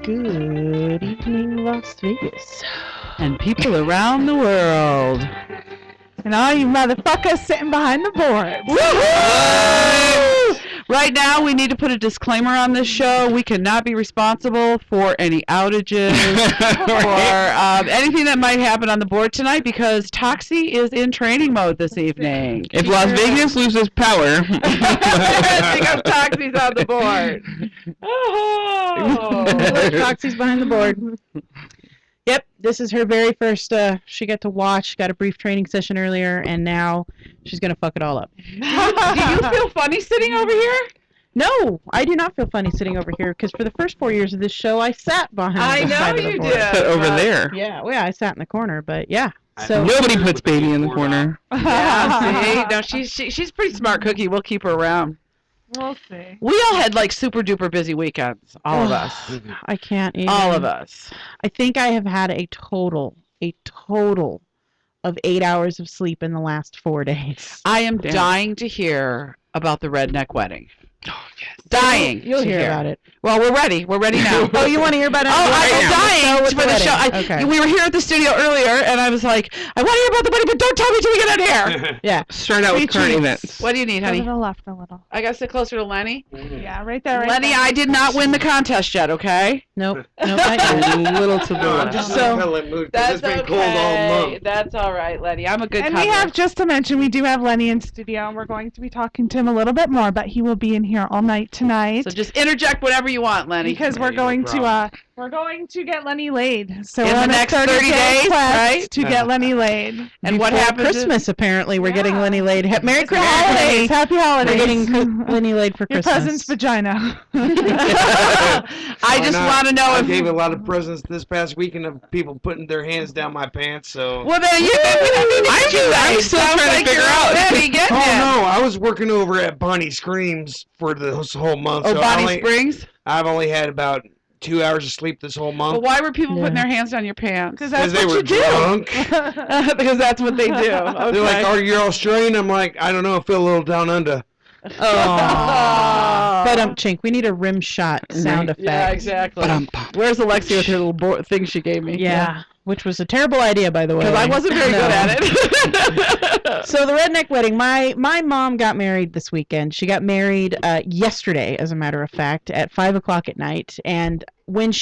Good evening, Las Vegas. And people around the world. And all you motherfuckers sitting behind the board. Woo-hoo! Right now, we need to put a disclaimer on this show. We cannot be responsible for any outages or anything that might happen on the board tonight because Toxie is in training mode this evening. If Las Vegas loses power, because Toxie's on the board. Oh, Toxie's behind the board. Yep, this is her very first, she got to watch, got a brief training session earlier, and now she's going to fuck it all up. Do you feel funny sitting over here? No, I do not feel funny sitting over here, because for the first 4 years of this show, I sat behind the side of the board. But over there. Yeah, well, I sat in the corner, but yeah. So Nobody puts baby in the corner. Yeah, see? No, she's pretty smart cookie. We'll keep her around. We'll see. We all had like super duper busy weekends. All of us. I can't even. All of us. I think I have had a total of 8 hours of sleep in the last 4 days. I am dying to hear about the redneck wedding. Oh, yes. Dying. You'll hear about it. Well, we're ready. We're ready now. Oh, you want to hear about it? I'm dying for the show. Okay. We were here at the studio earlier, and I was like, I want to hear about the wedding, but don't tell me till we get out here. Yeah. Start out with current events. What do you need, Go honey? to the left a little. I got to sit closer to Lenny. Yeah, right there. Right Lenny, there. I did not win the contest yet, okay? Nope. Not yet. A little to the I'm left. just in So- a pellet mood That's because it's been okay. cold all month. That's all right, Lenny. I'm a good And cover. we have, just to mention, we do have Lenny in studio, and we're going to be talking to him a little bit more, but he will be in here all night tonight. So just interject whatever you want, Lenny. Because we're going to get Lenny laid. So In we're the on a next 30 30-day days, quest right? to get Lenny laid. And what Before happens Christmas, apparently, we're getting Lenny laid. Merry Christmas. Holidays. Happy holidays. We're getting Lenny laid for Your Christmas. cousin's vagina. I just want to know I if... gave a lot of presents this past weekend of people putting their hands down my pants, so... Well, then I'm still trying to figure out. no, I was working over at Bonnie Screams for this whole month. Oh, so Bonnie Springs? I've only had about 2 hours of sleep this whole month. Well, why were people putting their hands down your pants? Because that's they what were you do. drunk. Because that's what they do. Okay. They're like, "Are you Australian?" I'm like, "I don't know. I feel a little down under." But Chink, we need a rim shot sound effect. Yeah, exactly. Where's Alexia with her little thing she gave me? Yeah, which was a terrible idea, by the way. Because I wasn't very good at it. So the redneck wedding, my mom got married this weekend. She got married yesterday, as a matter of fact, at 5 o'clock at night. And when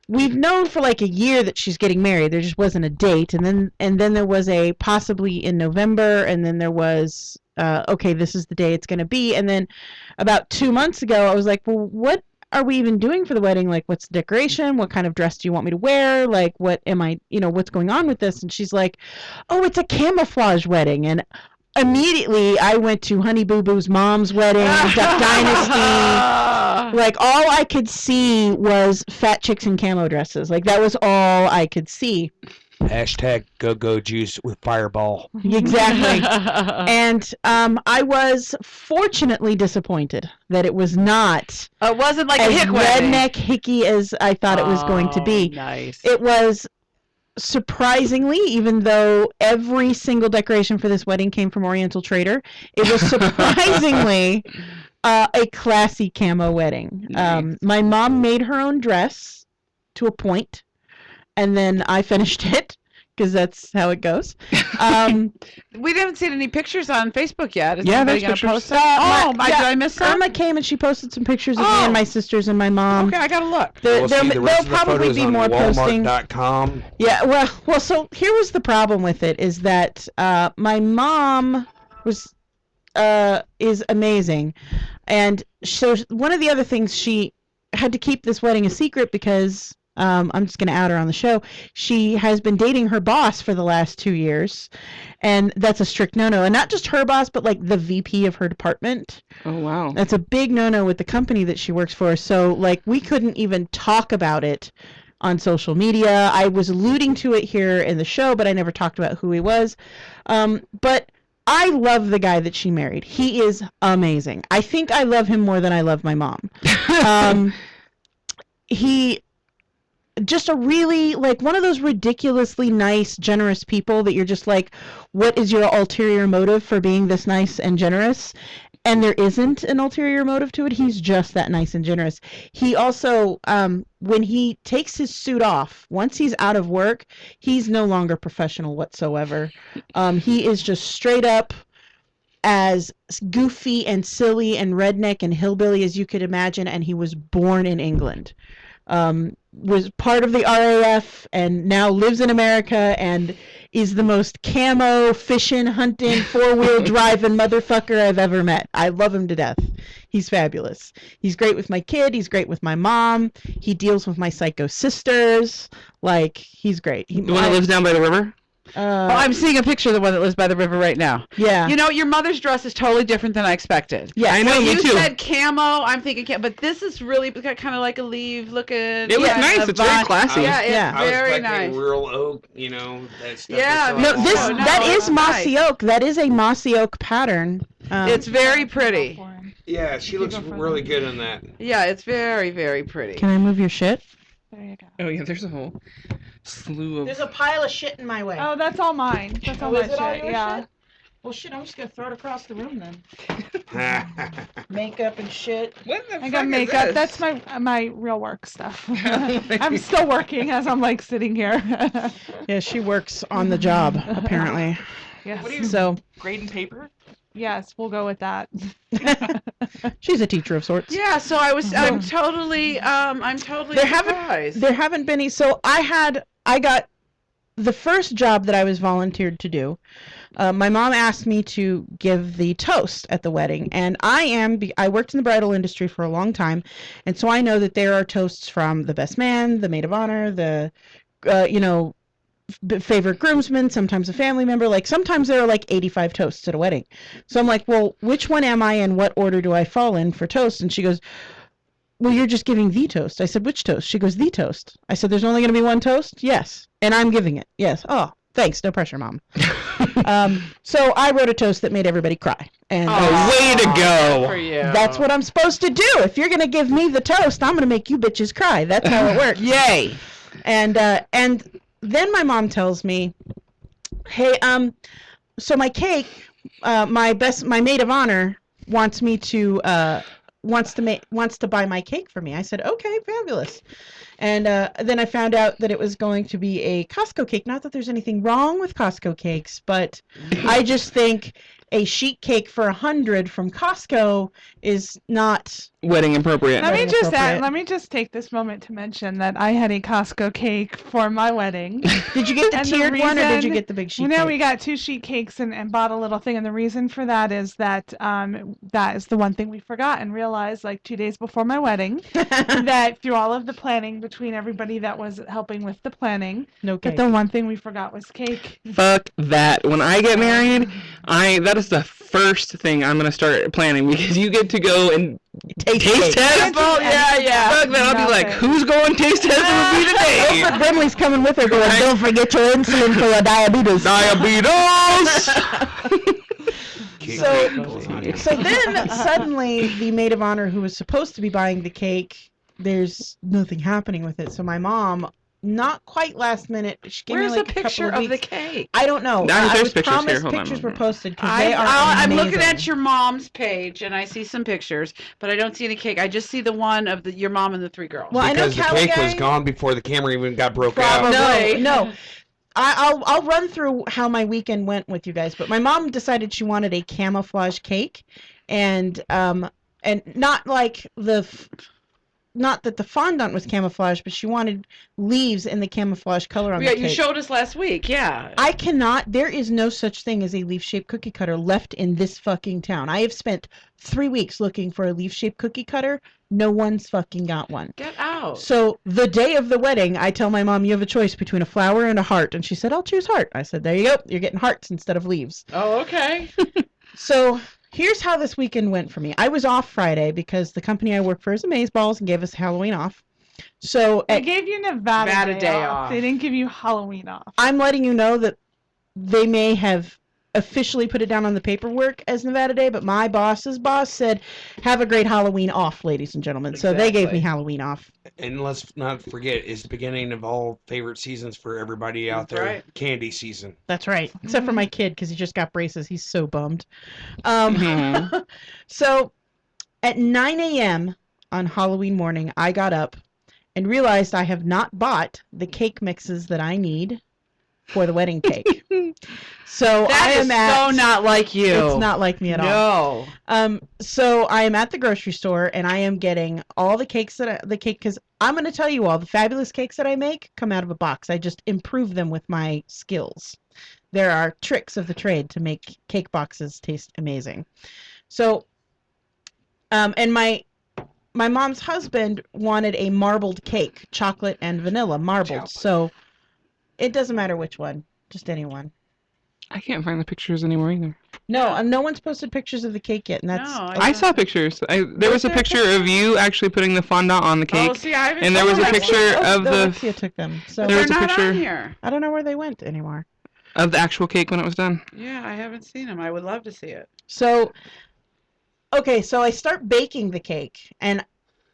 we've known for like a year that she's getting married. There just wasn't a date. And then there was a possibly in November, and then there was okay, this is the day it's going to be. And then about 2 months ago, I was like, well, what are we even doing for the wedding? Like, what's the decoration? What kind of dress do you want me to wear? Like, what am I, what's going on with this? And she's like, oh, it's a camouflage wedding. And immediately I went to Honey Boo Boo's mom's wedding, Duck Dynasty. Like, all I could see was fat chicks in camo dresses. Like, that was all I could see. Hashtag go juice with Fireball. Exactly. And I was fortunately disappointed that it was not It wasn't like a as hick wedding. redneck hickey as I thought it was going to be. Nice. It was surprisingly, even though every single decoration for this wedding came from Oriental Trader, it was surprisingly a classy camo wedding. Nice. My mom made her own dress to a point, and then I finished it because that's how it goes. We haven't seen any pictures on Facebook yet. Is Yeah, anybody there's gonna pictures. post it? Did I miss some? Irma came and she posted some pictures of me and my sisters and my mom. Okay, I gotta look. There'll probably be more posting. Walmart.com. Yeah, well, so here was the problem with it is that my mom is amazing, and so one of the other things, she had to keep this wedding a secret because I'm just going to out her on the show. She has been dating her boss for the last 2 years, and that's a strict no-no. And not just her boss, but like the VP of her department. Oh, wow. That's a big no-no with the company that she works for. So like we couldn't even talk about it on social media. I was alluding to it here in the show, but I never talked about who he was. But I love the guy that she married. He is amazing. I think I love him more than I love my mom. He just a really, like, one of those ridiculously nice, generous people that you're just like, what is your ulterior motive for being this nice and generous? and there isn't an ulterior motive to it. He's just that nice and generous. He also, when he takes his suit off, once he's out of work, he's no longer professional whatsoever. He is just straight up as goofy and silly and redneck and hillbilly as you could imagine, and he was born in England. Was part of the RAF and now lives in America and is the most camo, fishing, hunting, four-wheel driving motherfucker I've ever met. I love him to death. He's fabulous. He's great with my kid. He's great with my mom. He deals with my psycho sisters. Like, he's great. The one that lives down by the river? I'm seeing a picture of the one that lives by the river right now. Yeah. You know, your mother's dress is totally different than I expected. Yeah, I know, When me you too. said camo, I'm thinking camo, but this is really kind of like a leaf looking. It was nice. It's very classy. Yeah, it's Yeah. I was very expecting nice. real oak, you know, that stuff. Yeah, No, Oh, this no, that is it's mossy nice. oak. That is a mossy oak pattern. It's very pretty. Yeah, she looks go for really that. good on that. Yeah, it's very, very pretty. Can I move your shit? There you go. Oh, yeah, there's a whole slew of... There's a pile of shit in my way. Oh, that's all mine. That's all Oh, my is it all shit. your Yeah. shit? Well, shit, I'm just gonna throw it across the room then. Makeup and shit. What the I fuck got is makeup. this? That's my real work stuff. I'm still working as I'm like sitting here. Yeah, she works on the job apparently. Yes. So Grading paper? Yes, we'll go with that. she's a teacher of sorts. Yeah, so I'm totally There haven't- surprised. There haven't been any. So I got the first job that I was volunteered to do. My mom asked me to give the toast at the wedding, and I worked in the bridal industry for a long time, and so I know that there are toasts from the best man, the maid of honor, the favorite groomsman, sometimes a family member. Like sometimes there are like 85 toasts at a wedding. So I'm like, well, which one am I and what order do I fall in for toast? And she goes, well, you're just giving the toast. I said, which toast? She goes, the toast. I said, there's only going to be one toast? Yes. And I'm giving it. Yes. Oh, thanks. No pressure, Mom. So I wrote a toast that made everybody cry. And way to go. For you. that's what I'm supposed to do. If you're going to give me the toast, I'm going to make you bitches cry. That's how it works. Yay. And then my mom tells me, hey, so my cake, my maid of honor wants me to wants to buy my cake for me. I said, okay, fabulous. And then I found out that it was going to be a Costco cake. Not that there's anything wrong with Costco cakes, but I just think a sheet cake for $100 from Costco is not. Wedding appropriate. Let me Wedding just appropriate. let me just take this moment to mention that I had a Costco cake for my wedding. Did you get the And the tiered one or did you reason- get the big sheet No, cake? we got 2 sheet cakes and bought a little thing, and the reason for that is that that is the one thing we forgot and realized like 2 days before my wedding that through all of the planning between everybody that was helping with the planning, No that cake. the one thing we forgot was cake. Fuck that. When I get married, that is the first thing I'm gonna start planning because you get to go and taste cake. test. Oh, yeah. Fuck that. I'll be like, Nothing. who's going taste testing with me today? Oprah Brimley's coming with her going, Right. don't forget your insulin for your diabetes. Diabetes. So then suddenly the maid of honor who was supposed to be buying the cake, there's nothing happening with it. So my mom, not quite last minute, she gave Where's me like the a couple picture of of the weeks. cake? I don't know. There's I was pictures here. promised Hold on, pictures hold were on. posted because they are I'm amazing. looking at your mom's page and I see some pictures, but I don't see any cake. I just see the one of your mom and the 3 girls. Well, I know Because the Callie cake was guy- gone before the camera even got broke Probably. out. No. I'll run through how my weekend went with you guys, but my mom decided she wanted a camouflage cake, and not like not that the fondant was camouflage, but she wanted leaves in the camouflage color on Yeah, the cake. you showed us last week. Yeah. There is no such thing as a leaf-shaped cookie cutter left in this fucking town. I have spent 3 weeks looking for a leaf-shaped cookie cutter. No one's fucking got one. Get out. So the day of the wedding, I tell my mom, you have a choice between a flower and a heart. And she said, I'll choose heart. I said, there you go. You're getting hearts instead of leaves. Oh, okay. So here's how this weekend went for me. I was off Friday because the company I work for is Amazeballs and gave us Halloween off. So They gave you Nevada day off. They didn't give you Halloween off. I'm letting you know that they may have officially put it down on the paperwork as Nevada Day, but my boss's boss said, "Have a great Halloween off, ladies and gentlemen." So they gave me Exactly. Halloween off. And let's not forget, it's the beginning of all favorite seasons for everybody out That's there. right. Candy season. That's right. Except for my kid, because he just got braces. He's so bummed. So at 9 a.m. on Halloween morning, I got up and realized I have not bought the cake mixes that I need for the wedding cake. So That I is am at, so not like you. It's not like me at all. No. So I am at the grocery store and I am getting all the cakes because I'm going to tell you all the fabulous cakes that I make come out of a box. I just improve them with my skills. There are tricks of the trade to make cake boxes taste amazing. So, and my mom's husband wanted a marbled cake, chocolate and vanilla marbled. So it doesn't matter which one, just any one. I can't find the pictures anymore either. No, no one's posted pictures of the cake yet, and that's No, I saw pictures. There was a picture of you actually putting the fondant on the cake. Oh, see, I haven't And there was a picture of the Alexia took them. So There They're was a not picture- on here. I don't know where they went anymore. of the actual cake when it was done. Yeah, I haven't seen them. I would love to see it. So, okay, so I start baking the cake, and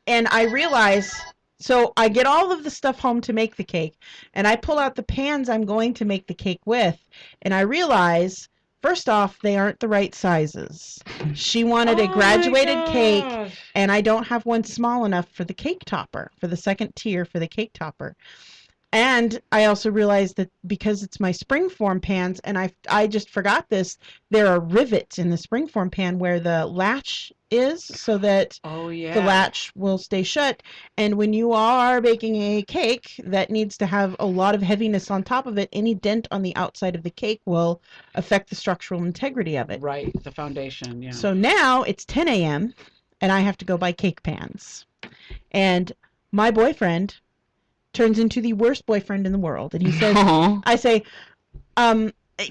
I realize, so I get all of the stuff home to make the cake, and I pull out the pans I'm going to make the cake with, and I realize, first off, they aren't the right sizes. She wanted a graduated cake, and I don't have one small enough for the cake topper, for the second tier for the cake topper. And I also realized that because it's my springform pans, and I just forgot this, there are rivets in the springform pan where the latch is, so that Oh, yeah. the latch will stay shut. And when you are baking a cake that needs to have a lot of heaviness on top of it, any dent on the outside of the cake will affect the structural integrity of it. Right, the foundation, yeah. So now it's 10 a.m. and I have to go buy cake pans. And my boyfriend turns into the worst boyfriend in the world. And he says, Aw. I say,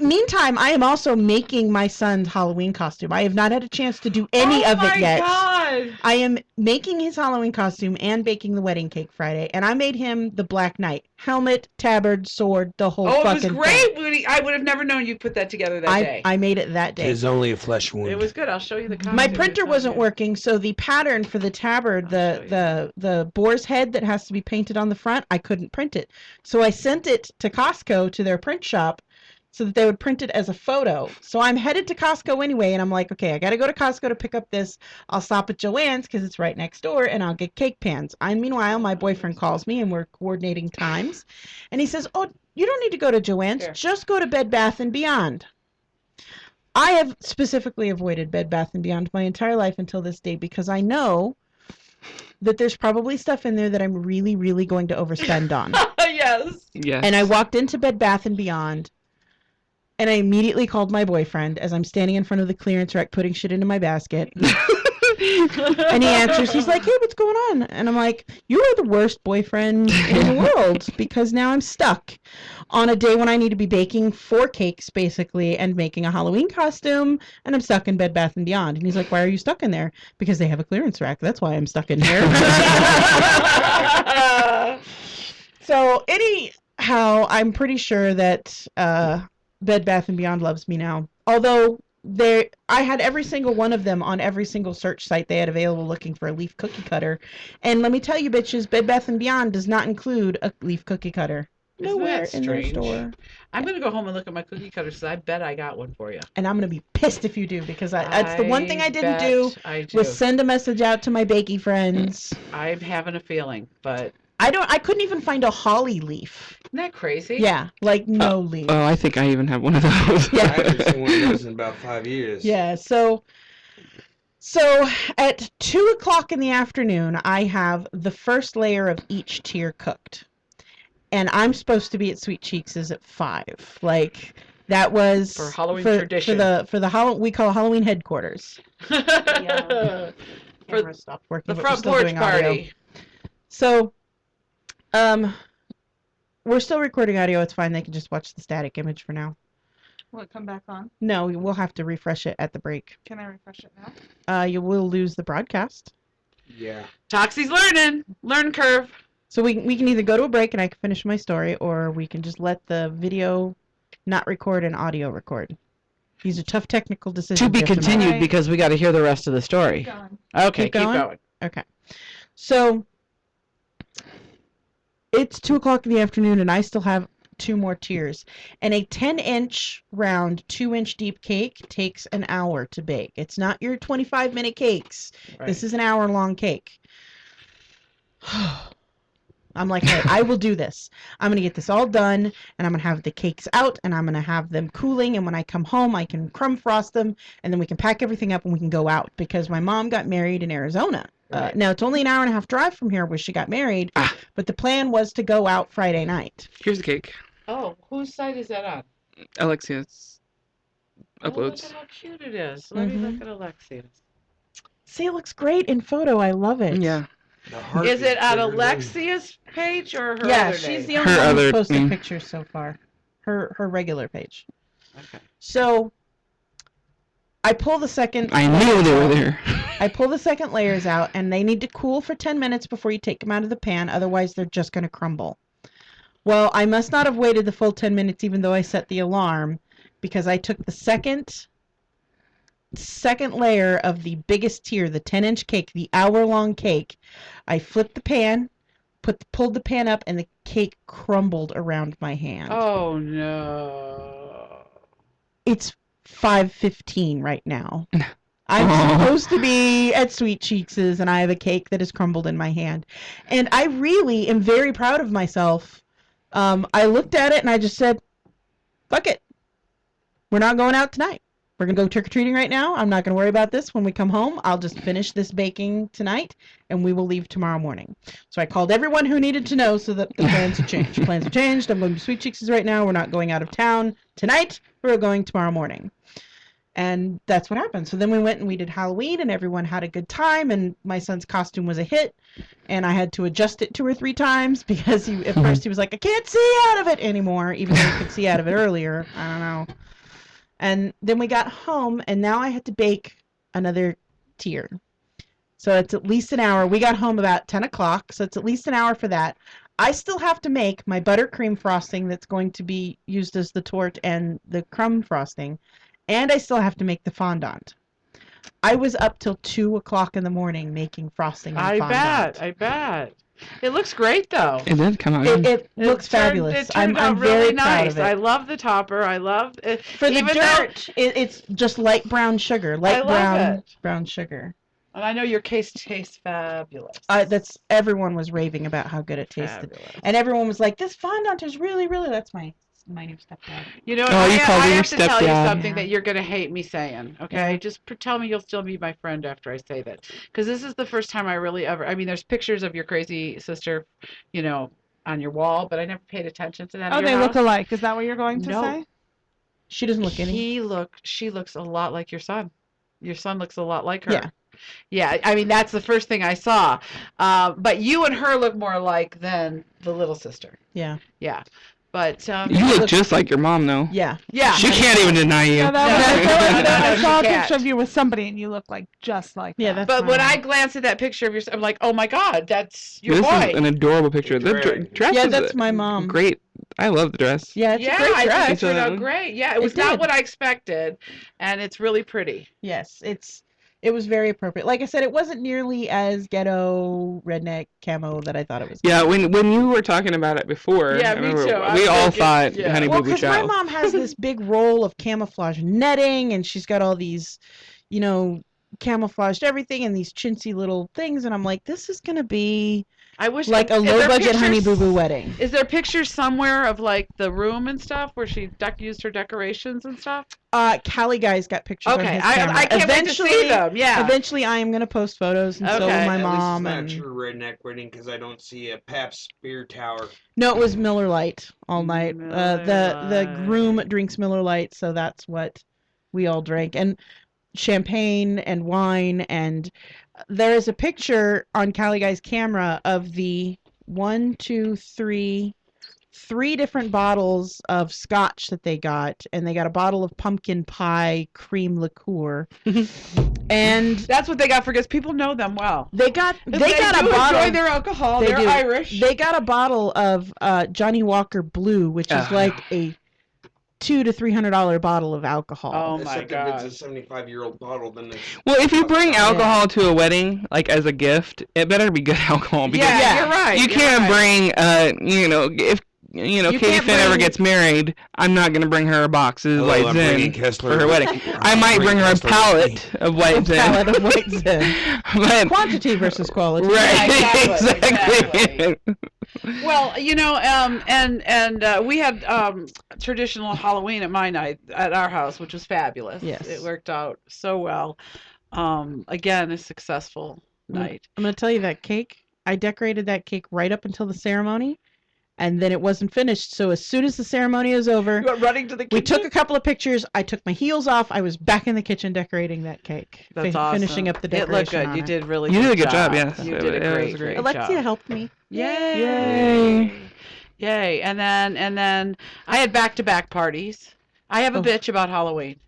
meantime, I am also making my son's Halloween costume. I have not had a chance to do any of it yet. Oh, my God. I am making his Halloween costume and baking the wedding cake Friday. And I made him the Black Knight. Helmet, tabard, sword, the whole Oh, it fucking was great. thing. I would have never known you put that together that day. I made it that day. It's only a flesh wound. It was good. I'll show you the costume. My printer wasn't working, so the pattern for the tabard, the boar's head that has to be painted on the front, I couldn't print it. So I sent it to Costco, to their print shop, so that they would print it as a photo. So I'm headed to Costco anyway, and I'm like, okay, I got to go to Costco to pick up this. I'll stop at Joann's because it's right next door, and I'll get cake pans. Meanwhile, my boyfriend calls me, and we're coordinating times. And he says, oh, you don't need to go to Joann's. Here. Just go to Bed Bath & Beyond. I have specifically avoided Bed Bath & Beyond my entire life until this day because I know that there's probably stuff in there that I'm really, really going to overspend on. Yes. Yes. And I walked into Bed Bath & Beyond, and I immediately called my boyfriend as I'm standing in front of the clearance rack putting shit into my basket. And he answers, he's like, hey, what's going on? And I'm like, you are the worst boyfriend in the world because now I'm stuck on a day when I need to be baking 4 cakes, basically, and making a Halloween costume, and I'm stuck in Bed Bath & Beyond. And he's like, why are you stuck in there? Because they have a clearance rack. That's why I'm stuck in here. So anyhow, I'm pretty sure that Bed Bath & Beyond loves me now. Although I had every single one of them on every single search site they had available looking for a leaf cookie cutter. And let me tell you, bitches, Bed Bath & Beyond does not include a leaf cookie cutter. Isn't Nowhere that in their strange? store. I'm going to go home and look at my cookie cutters because I bet I got one for you. And I'm going to be pissed if you do because that's the one thing I didn't bet do I do. was send a message out to my bakey friends. I'm having a feeling, but I couldn't even find a holly leaf. isn't that crazy? Yeah, like no leaf. Oh, I think I even have one of those. Yeah. I haven't seen one of those in about 5 years. Yeah, so at 2 o'clock in the afternoon, I have the first layer of each tier cooked. And I'm supposed to be at Sweet Cheeks is at 5. Like, that was For Halloween tradition. For the we call Halloween headquarters. For Camera stopped working, the but we're front still porch doing audio. party. So, we're still recording audio. It's fine. They can just watch the static image for now. Will it come back on? No, we'll have to refresh it at the break. Can I refresh it now? You will lose the broadcast. Yeah. Toxie's learn curve. So we can either go to a break and I can finish my story, or we can just let the video not record and audio record. These are tough technical decisions. To be you have make. continued Right. because we got to hear the rest of the story. Keep going. Okay, Keep keep going? going. Okay. So it's 2:00 in the afternoon, and I still have 2 more tiers. And a 10-inch round, 2-inch deep cake takes an hour to bake. It's not your 25-minute cakes. This is an hour-long cake. I'm like, hey, I will do this. I'm going to get this all done, and I'm going to have the cakes out, and I'm going to have them cooling, and when I come home, I can crumb frost them, and then we can pack everything up, and we can go out, because my mom got married in Arizona. Right. Now, it's only an hour and a half drive from here where she got married, but the plan was to go out Friday night. Here's the cake. Oh, whose site is that on? Alexia's Oh, look uploads. at how cute it is. Let me look Mhm. at Alexia's. See, it looks great in photo. I love it. Yeah. The heart Is it on bigger than- Alexia's page or her Yeah, other she's the name? only Her one who's other posted name. pictures so far. Her regular page. Okay. So I pull the second. I knew they were there. I pull the second layers out, and they need to cool for 10 minutes before you take them out of the pan. Otherwise, they're just going to crumble. Well, I must not have waited the full 10 minutes, even though I set the alarm, because I took the second layer of the biggest tier, the 10-inch cake, the hour-long cake. I flipped the pan, pulled the pan up, and the cake crumbled around my hand. Oh no. It's 5:15 right now. I'm supposed to be at Sweet Cheeks's, and I have a cake that has crumbled in my hand. And I really am very proud of myself. I looked at it, and I just said, fuck it. We're not going out tonight. We're going to go trick-or-treating right now. I'm not going to worry about this when we come home. I'll just finish this baking tonight, and we will leave tomorrow morning. So I called everyone who needed to know so that the plans have changed. Plans have changed. I'm going to Sweet Cheeks's right now. We're not going out of town tonight. We're going tomorrow morning. And that's what happened. So then we went and we did Halloween, and everyone had a good time, and my son's costume was a hit, and I had to adjust it 2 or 3 times because at first he was like, I can't see out of it anymore, even though he could see out of it earlier. I don't know. And then we got home, and now I had to bake another tier. So it's at least an hour. We got home about 10 o'clock, so it's at least an hour for that. I still have to make my buttercream frosting that's going to be used as the torte and the crumb frosting. And I still have to make the fondant. I was up till 2 o'clock in the morning making frosting and fondant. I bet. It looks great though. It did come out. It looks fabulous. It turned out I'm really very proud nice. of it. I love the topper. I love it. For the even though- dirt, it's just light brown sugar. Light I love it. brown sugar. And I know your case tastes fabulous. Everyone was raving about how good it tasted. Fabulous. And everyone was like, this fondant is really, really, that's my new stepdad. You know, Oh, you called I her have to your tell you stepdad. something Yeah. that you're going to hate me saying, okay? Yeah. Just tell me you'll still be my friend after I say that. Because this is the first time I really ever, I mean, there's pictures of your crazy sister, you know, on your wall, but I never paid attention to that. Oh, at your they look house. alike. Is that what you're going to No. say? She doesn't look any. She looks a lot like your son. Your son looks a lot like her. Yeah. Yeah, I mean, that's the first thing I saw. But you and her look more alike than the little sister. Yeah. Yeah. But, You look just like your mom, though. Yeah. yeah. She can't even deny you. Yeah, No, I she saw a can't. picture of you with somebody, and you look like just like Yeah, that. that's But when my I mom. glance at that picture of your son, I'm like, oh my God, that's your This boy. is an adorable picture. The Dress. dress Yeah, is that's my mom. great. I love the dress. Yeah, it's yeah, a great I dress. think it turned out It's, great. Yeah, it was it not did. what I expected, and it's really pretty. Yes, it was very appropriate. Like I said, it wasn't nearly as ghetto redneck camo that I thought it was. Yeah, when you were talking about it before, Yeah, I me remember too. I we was all thinking- thought yeah. Honey Well, Boo Boo because my Chow. mom has this big roll of camouflage netting, and she's got all these, you know, camouflaged everything and these chintzy little things, and I'm like, this is gonna be I wish like a is there low budget Honey Boo pictures- Boo wedding. Is there pictures somewhere of like the room and stuff where she used her decorations and stuff? Callie guy's got pictures on Okay, his camera. I can't wait to see them. Yeah. Eventually, I am gonna post photos, and so will Okay. my At least mom. it's not And a true redneck wedding because I don't see a Pabst Spear Tower. no, it was Miller Lite all night. Miller The groom Lite. drinks Miller Lite, so that's what we all drank, and champagne and wine. And there is a picture on Callie guy's camera of the 3 different bottles of scotch that they got, and they got a bottle of pumpkin pie cream liqueur, and That's what they got for gifts. People know them well. they got They got do a bottle. enjoy their alcohol. They They're do. Irish. They got a bottle of Johnny Walker Blue, which is Ah. like a $200 to $300 bottle of alcohol. Oh my Except if it's God. a 75-year-old bottle, then it's... Well, if you bring alcohol to a wedding, like as a gift, it better be good alcohol because Yeah, you're right. you you're can't right. bring, if You Katie can't Finn ever bring- gets married, I'm not gonna bring her a box of Hello, White I'm Zin bringing Kessler. for her wedding. I might bring her a pallet of White Zin. Pallet of White Zin. But, Quantity versus quality. right, Yeah, exactly, exactly. Well, we had traditional Halloween at my night at our house, which was fabulous. Yes. It worked out so well. Again, a successful night. I'm going to tell you that cake, I decorated that cake right up until the ceremony, and then it wasn't finished. So as soon as the ceremony was over, You went running to the kitchen. we took a couple of pictures. I took my heels off. I was back in the kitchen decorating that cake. That's awesome. Finishing up the It decoration looked good. on You it. did really. You did a good job, yes. You It did a was great, great. great Alexia job. helped me. Yay! Yay! And then I had back-to-back parties. I have a Oh. bitch about Halloween.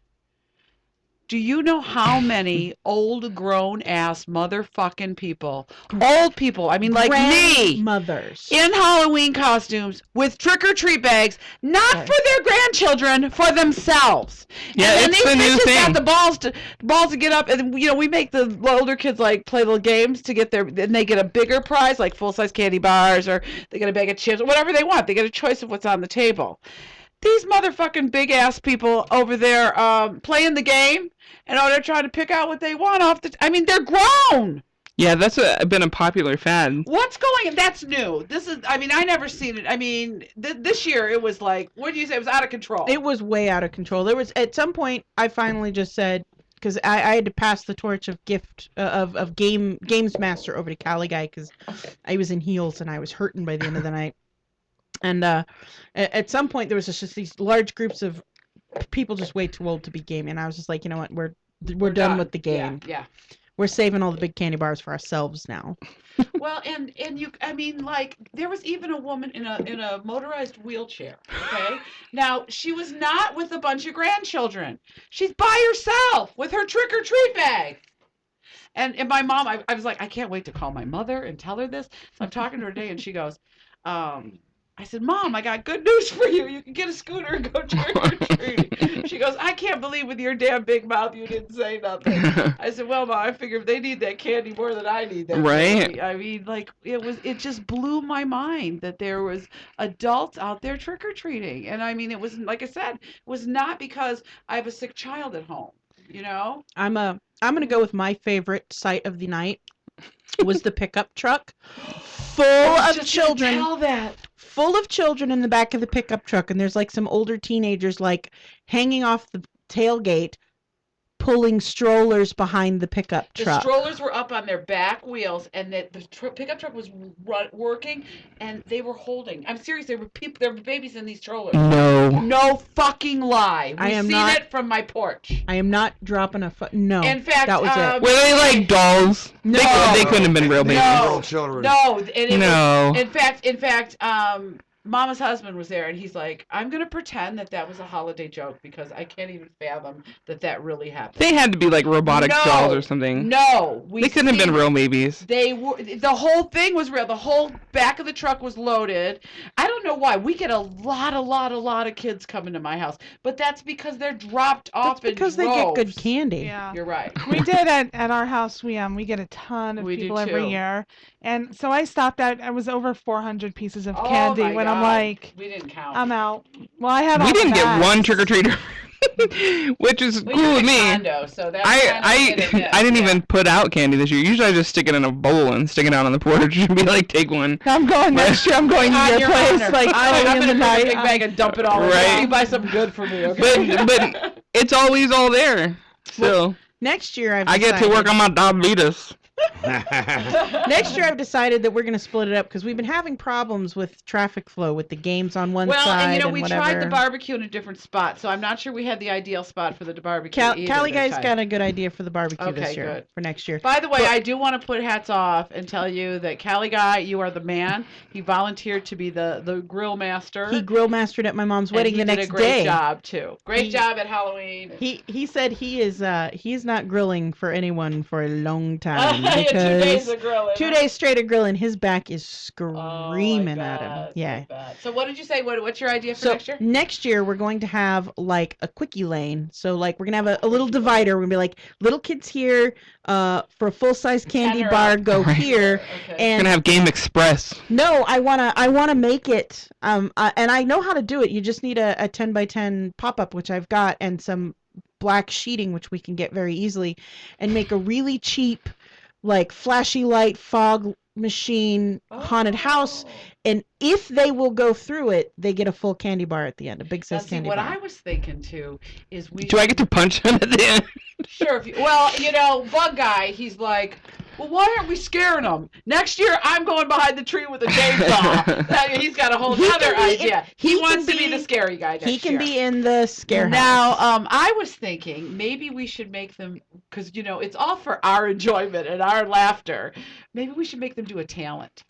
Do you know how many old grown-ass motherfucking people, old people, I mean like me, Mothers. in Halloween costumes with trick-or-treat bags, not Right. for their grandchildren, for themselves. Yeah, and then it's these the new bitches thing. got the balls to get up, and we make the older kids like play little games to get and they get a bigger prize, like full-size candy bars, or they get a bag of chips, or whatever they want. They get a choice of what's on the table. These motherfucking big ass people over there playing the game, and they're trying to pick out what they want off the. I mean, they're grown. Yeah, that's been a popular fad. What's going? That's new. This is. I mean, I never seen it. I mean, this year it was like. What do you say? It was out of control. It was way out of control. There was at some point I finally just said, because I had to pass the torch of games master over to Cali guy because I was in heels and I was hurting by the end of the night. And at some point there was just these large groups of people just way too old to be gaming. And I was just like, you know what, we're done with the game. Yeah. We're saving all the big candy bars for ourselves now. Well, and you, I mean, like there was even a woman in a motorized wheelchair. Okay, now she was not with a bunch of grandchildren. She's by herself with her trick or treat bag. And my mom, I was like, I can't wait to call my mother and tell her this. So I'm talking to her today, and she goes, I said, Mom, I got good news for you. You can get a scooter and go trick or treating. She goes, I can't believe with your damn big mouth you didn't say nothing. I said, well, Mom, I figure if they need that candy more than I need that Right. candy. I mean, like, it just blew my mind that there was adults out there trick or treating. And I mean, it was, like I said, it was not because I have a sick child at home, you know? I'm gonna go with my favorite sight of the night was the pickup truck full of children. Tell that. Full of children in the back of the pickup truck, and there's like some older teenagers like hanging off the tailgate pulling strollers behind the pickup The truck. strollers were up on their back wheels, and the pickup truck was working, and they were holding. I'm serious. There were babies in these strollers. No. No fucking lie. I am seen not- it from my porch. I am not dropping a no. In fact, that was it. Were they like dolls? No. They couldn't have been real babies. No. Little children. No, and it No. was, in fact, Mama's husband was there, and he's like, I'm gonna pretend that was a holiday joke because I can't even fathom that really happened. They had to be like robotic No. dolls or something. No, They couldn't have been real babies. They were. The whole thing was real. The whole back of the truck was loaded. I don't know why. We get a lot of kids coming to my house, but that's because they're dropped off That's because in they get good droves. candy. Yeah. You're right. We did at our house. We get a ton of We do people every too. year, and so I stopped at. I was over 400 pieces of Oh candy my when I'm God. like, we didn't count. I'm out. Well, I had. We all didn't the get bags. one trick or treater, which is We cool live with in me. a condo, so that's kind of hit and miss, I didn't yeah. even put out candy this year. Usually I just stick it in a bowl and stick it out on the porch and be like, take one. I'm going next year. I'm going to On your place. honor. Like I'm early in gonna the bring a night. big bag and dump it all. over. Right. You buy something good for me, okay? But it's always all there. So Next year I've I get to work on my diabetes. Next year I've decided that we're going to split it up because we've been having problems with traffic flow with the games on one Well, side and you know, and we whatever. tried the barbecue in a different spot, so I'm not sure we had the ideal spot for the barbecue. either Callie this guy's time. got a good idea for the barbecue Okay, this year, good. for next year. By the way, I do want to put hats off and tell you that Callie Guy, you are the man. He volunteered to be the grill master. He grill mastered at my mom's and wedding he the did next a great day. job too. Great He- job at Halloween. He said he is not grilling for anyone for a long time. Yeah, 2 days because of grilling. 2 days straight of grilling, his back is Oh, I screaming at him. bet, Yeah. I bet. So what did you say? What's your idea for So next year? we're going to have like a quickie lane. So like we're gonna have a little divider. We're gonna be like little kids here, for a full size candy 10 or bar, up. go Right. here. Okay. We're And gonna have Game Express. no, I wanna make it. And I know how to do it. You just need a 10 by 10 pop up, which I've got, and some black sheeting, which we can get very easily, and make a really cheap, like flashy light fog machine haunted house. Oh. And if they will go through it, they get a full candy bar at the end, a big Now, size see, candy what bar. I was thinking too is we Do I get to punch him at the end? Sure. Well, Bug Guy, he's like, well, why aren't we scaring them? Next year, I'm going behind the tree with a chainsaw. Now, he's got a whole He other can be- idea. he He can wants to be be- the scary guy next He can year. be in the scare Now, house. I was thinking maybe we should make them, because, it's all for our enjoyment and our laughter. Maybe we should make them do a talent.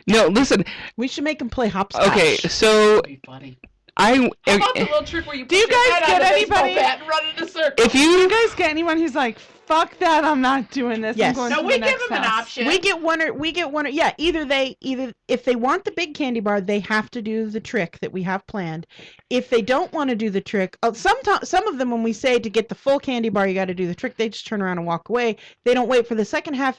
No, listen. We should make him play hopscotch. Okay, so That'd be funny. I. How about the little trick where you Do put you your guys head on get the baseball anybody- bat and run in a circle? If Do you you. guys get anyone who's like, fuck that, I'm not doing this. Yes. I'm going No, to we the give next them an house." option. We get one or yeah, either if they want the big candy bar, they have to do the trick that we have planned. If they don't want to do the trick, some of them, when we say to get the full candy bar, you got to do the trick, they just turn around and walk away. They don't wait for the second half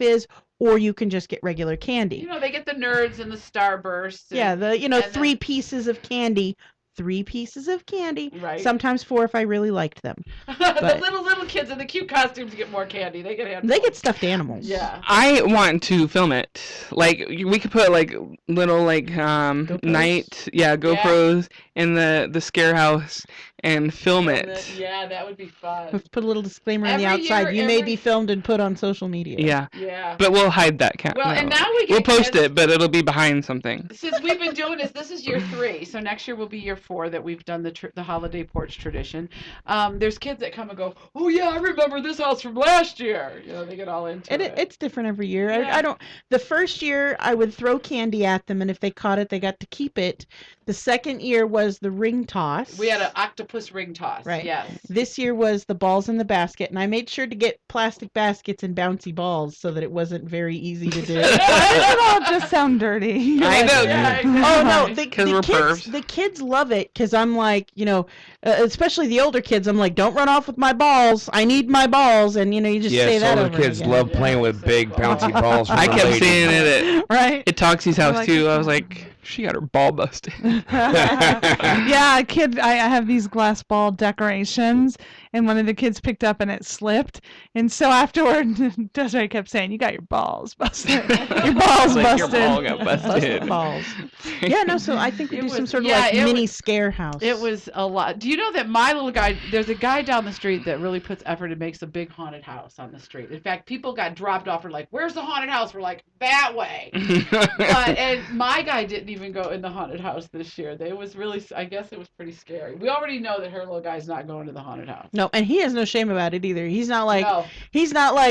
or you can just get regular candy. They get the nerds and the starbursts. Yeah, And, the 3 then- pieces of candy. 3 pieces of candy. Right. Sometimes 4 if I really liked them. the but- little kids in the cute costumes get more candy. They get stuffed animals. Yeah. I want to film it. Like we could put like little GoPros? GoPros in the scare house and film And it. yeah, that would be fun. Let's put a little disclaimer on the Every outside. year, You may every- be filmed and put on social media. Yeah, Yeah. but we'll hide that count. Well, and now we get we'll post kids- it, but it'll be behind something. Since we've been doing this is year 3, so next year will be year 4 that we've done the holiday porch tradition. There's kids that come and go, oh yeah, I remember this house from last year. They get all into And it. it's different every year. Yeah. I don't. The first year I would throw candy at them, and if they caught it, they got to keep it. The second year was the ring toss. We had an octopus ring toss. Right. Yes. This year was the balls in the basket, and I made sure to get plastic baskets and bouncy balls so that it wasn't very easy to do. Why does it all just sound dirty? I know. Yeah, Oh no, exactly. 'Cause we're pervs. the kids love it because I'm like, especially the older kids. I'm like, don't run off with my balls. I need my balls, and you just say Yes, that all over the and kids again. love Yeah, playing with so big cool. bouncy balls. from I the kept ladies. seeing it right. at Toxie's house like too. it. I was like, she got her ball busted. Yeah, a kid. I have these glass ball decorations, and one of the kids picked up and it slipped. And so afterward, Desiree kept saying, "You got your balls busted. Your balls Like, your busted." ball got busted. Busted balls. Yeah, no. So I think we It do some was- sort of yeah, like it mini was- scare house. It was a lot. Do you know that my little guy, there's a guy down the street that really puts effort and makes a big haunted house on the street. In fact, people got dropped off and like, where's the haunted house? We're like, that way. And my guy didn't even go in the haunted house this year. They was really, I guess it was pretty scary. We already know that her little guy's not going to the haunted house. No, and he has no shame about it either. He's not like No.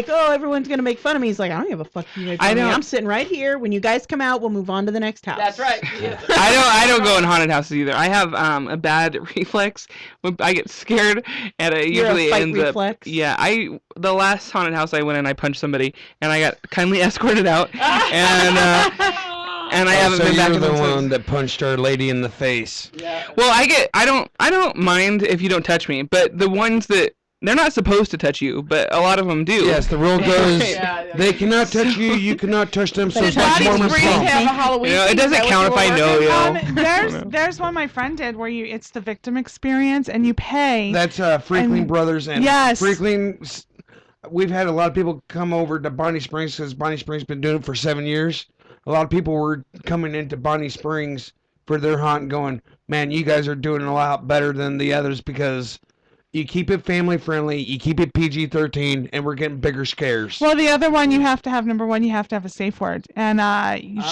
oh, everyone's gonna make fun of me. He's like, I don't give a fuck if you make fun I of me. don't- I'm sitting right here. When you guys come out, we'll move on to the next house. That's right. I don't go in haunted houses either. I have a bad reflex. When I get scared, and it You're usually a fight ends reflex. up. Yeah, the last haunted house I went in, I punched somebody, and I got kindly escorted out, and I haven't so been back you're in the them since. one that punched our lady in the face. Yeah. Well, I don't mind if you don't touch me, but the ones that they're not supposed to touch you, but a lot of them do. Yes, the rule goes, Yeah, they cannot touch you, you cannot touch them, so But it's it's much not more even Springs responsible. responsible. have a Halloween. You know, it thing? Is doesn't that what count you if I were know working you. on? There's one my friend did where it's the victim experience and you pay. That's Freakling And- Brothers, and Yes. Freakling, we've had a lot of people come over to Bonnie Springs because Bonnie Springs been doing it for 7 years. A lot of people were coming into Bonnie Springs for their hunt and going, man, you guys are doing a lot better than the others because you keep it family friendly, you keep it PG-13, and we're getting bigger scares. Well, the other one you have to have number one, you have to have a safe word, and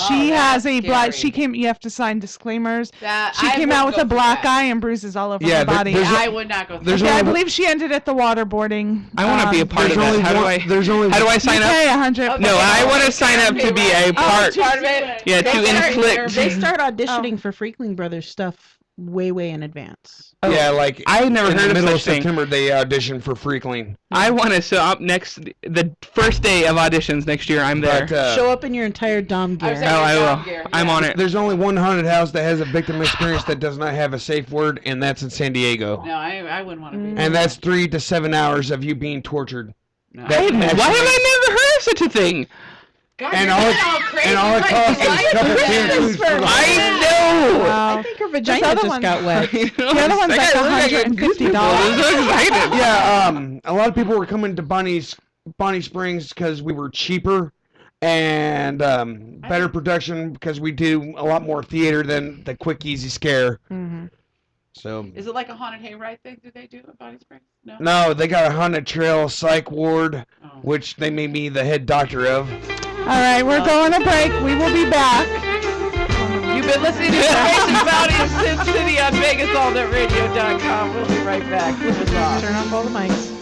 she has that's a black. scary. She came. You have to sign disclaimers. That- She came out with a black eye and bruises all over Yeah, her body. there's I would not go through there's that. I only- believe she ended at the waterboarding. I want to be a part there's of only that. there's only How do I sign you up? pay 100. Okay. No, I want to sign up to be a part. Part of it. Yeah, They to start- inflict. They start auditioning for Freakling Brothers stuff way in advance. Oh, Yeah, like I never in heard the of middle of such thing. September they audition for Freakling. I want to show up the first day of auditions next year. I'm there. But Show up in your entire Dom gear. saying- Oh, I Dom will. gear, I'm yeah. on it. there's only one haunted house that has a victim experience that does not have a safe word, and that's in San Diego. No, I wouldn't want to be. And that's 3 to 7 hours of you being tortured. No. That- Why have I never heard of such a thing? God, And you're all getting it- all crazy. and all it Right, costs is right. a couple canned foods for the I know. I think her vagina other just one- got wet. The other one's like $150. I'm so excited. Yeah, a lot of people were coming to Bonnie Springs because we were cheaper and better production because we do a lot more theater than the quick, easy scare. Mhm. So Is it like a haunted hayride thing? Do they do at Bonnie Springs? No. no, they got a haunted trail psych ward, Oh. which they made me the head doctor of. All right, we're going to break. We will be back. You've been listening to SinCityBounty of Sin City on VegasAllNetRadio.com. We'll be right back. Flip us off. Turn off all the mics.